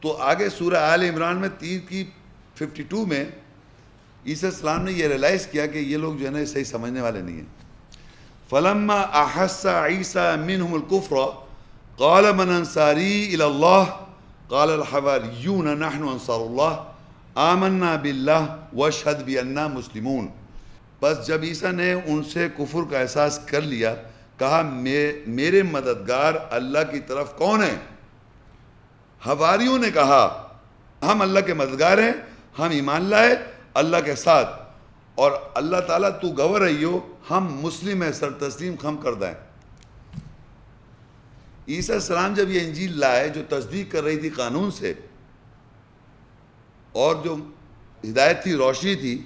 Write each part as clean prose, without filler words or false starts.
تو آگے سورہ آل عمران میں 52 میں عیسیٰ السلام نے یہ ریلائز کیا کہ یہ لوگ جو ہے نا صحیح سمجھنے والے نہیں ہیں. فلما احس عیسیٰ منہم الکفر قال من انصاری الی اللہ قال الحواریون نحن انصار اللہ آمنا باللہ واشہد بأننا مسلمون. بس جب عیسیٰ نے ان سے کفر کا احساس کر لیا کہا میرے مددگار اللہ کی طرف کون ہیں؟ حواریوں نے کہا ہم اللہ کے مددگار ہیں، ہم ایمان لائے اللہ کے ساتھ، اور اللہ تعالیٰ تو گواہ رہی ہو ہم مسلم ہیں، سر تسلیم ہم کردہ ہیں. عیسیٰ السلام جب یہ انجیل لائے جو تصدیق کر رہی تھی قانون سے، اور جو ہدایت تھی روشنی تھی،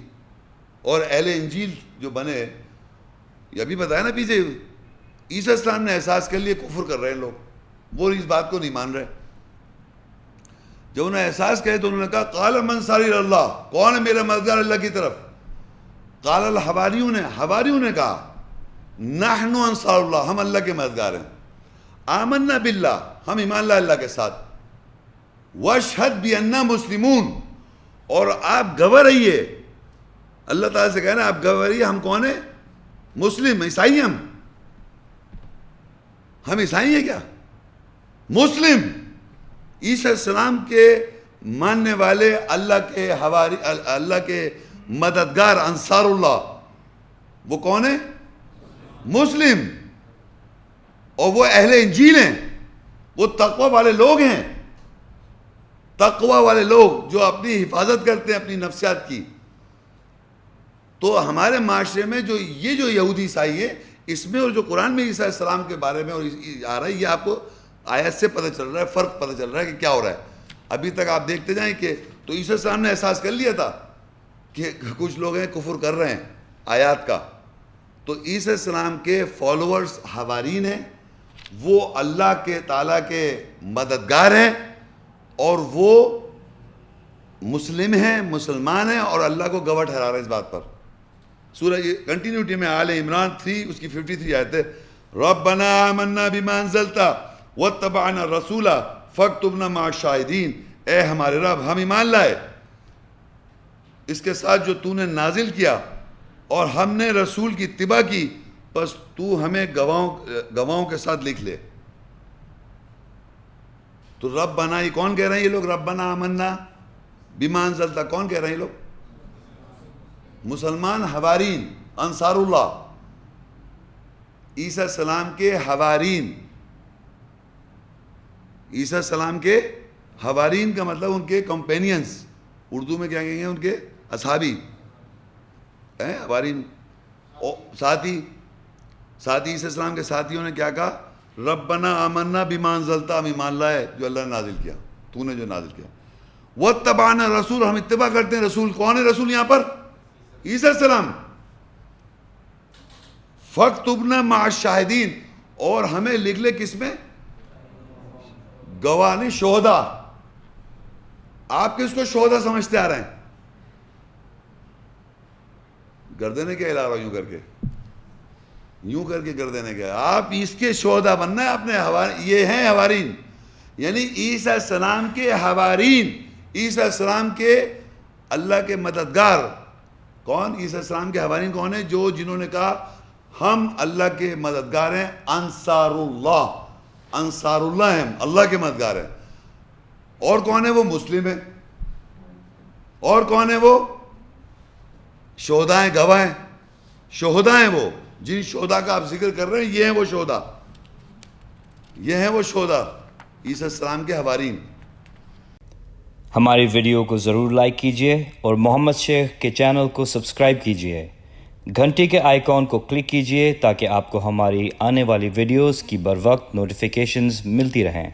اور اہل انجیل جو بنے، یہ ابھی بتایا نا پیچھے، عیسیٰ السلام نے احساس کر لیا کفر کر رہے ہیں لوگ، وہ اس بات کو نہیں مان رہے. جب انہوں نے احساس کیا تو انہوں نے کہا قال من انصاری اللہ، کون ہے میرا مددگار اللہ کی طرف؟ قال الحواریون نے کہا نحن انصار اللہ، ہم اللہ کے مددگار ہیں. آمنا باللہ، ہم ایمان لائے اللہ کے ساتھ. واشہد بأننا مسلمون، اور آپ گواہ رہیے، اللہ تعالیٰ سے کہنا آپ گواہ رہیے ہم کون ہیں؟ مسلم، عیسائی. ہم عیسائی ہیں کیا؟ مسلم. عیسیٰ السلام کے ماننے والے، اللہ کے مددگار انصار اللہ، وہ کون ہیں؟ مسلم. اور وہ اہل انجیل ہیں، وہ تقوی والے لوگ ہیں، تقوی والے لوگ جو اپنی حفاظت کرتے ہیں اپنی نفسیات کی. تو ہمارے معاشرے میں جو یہودی عیسائی ہے، اس میں اور جو قرآن میں عیسیٰ السلام کے بارے میں اور آ رہا ہے، یہ آپ کو آیت سے پتہ چل رہا ہے، فرق پتہ چل رہا ہے کہ کیا ہو رہا ہے. ابھی تک آپ دیکھتے جائیں کہ تو عیسیٰ السلام نے احساس کر لیا تھا کہ کچھ لوگ ہیں کفر کر رہے ہیں آیات کا. تو عیسیٰ السلام کے فالوورز حوارین ہیں، وہ اللہ کے تعالیٰ کے مددگار ہیں، اور وہ مسلم ہیں، مسلمان ہیں، اور اللہ کو گواہ ٹھہرا رہے ہیں اس بات پر. سورہ کنٹینیوٹی میں آل عمران 3 اس کی 53 آیت ہے. ربنا آمنا بما انزلت واتبعنا الرسول فاکتبنا مع الشاہدین. اے ہمارے رب ہم ایمان لائے اس کے ساتھ جو تو نے نازل کیا، اور ہم نے رسول کی اتباع کی، بس تو ہمیں گواہوں کے ساتھ لکھ لے. تو ربنا، یہ کون کہہ رہے ہیں یہ لوگ؟ ربنا آمنا بما انزلت کون کہہ رہے ہیں یہ لوگ؟ مسلمان حوارین، انصار اللہ، عیسیٰ السلام کے حوارین. عیسیٰ السلام کے حوارین کا مطلب ان کے کمپینینز، اردو میں کیا کہیں گے؟ ان کے اصحابی ہیں حوارین، ساتھی عیسیٰ السلام کے ساتھیوں نے کیا کہا؟ ربنا آمنا بما انزلت، ہم ایمان لائے جو اللہ نے نازل کیا، تو نے جو نازل کیا. واتبعنا الرسول، ہم اتباع کرتے ہیں رسول. کون ہے رسول یہاں پر؟ عیسیٰ السلام. فاکتبنا مع الشاہدین، اور ہمیں لکھ لے کس میں؟ گواہ نہیں، شہداء. آپ کس کو شہداء سمجھتے آ رہے ہیں؟ گردنے کیا ہلا رہا ہوں یوں کر کے گردنے کیا؟ آپ اس کے شہداء بننا ہے اپنے. یہ ہیں حوارین، یعنی عیسیٰ السلام کے حوارین، عیسیٰ السلام کے اللہ کے مددگار. کون؟ عیسیٰ السلام کے حوارین کون ہیں؟ جنہوں نے کہا ہم اللہ کے مددگار ہیں، انصار اللہ. انصار اللہ ہیں، اللہ کے مددگار ہیں. اور کون ہے وہ؟ مسلم ہیں. اور کون ہے وہ؟ شہداء ہیں، گواہ ہیں. شہداء ہیں وہ، جن شہداء کا آپ ذکر کر رہے ہیں، یہ ہیں وہ شہداء. یہ ہیں وہ شہداء، عیسیٰ السلام کے حوارین. ہماری ویڈیو کو ضرور لائک کیجیے اور محمد شیخ کے چینل کو سبسکرائب کیجیے. گھنٹی کے آئیکن کو کلک کیجیے تاکہ آپ کو ہماری آنے والی ویڈیوز کی بروقت نوٹیفیکیشنز ملتی رہیں.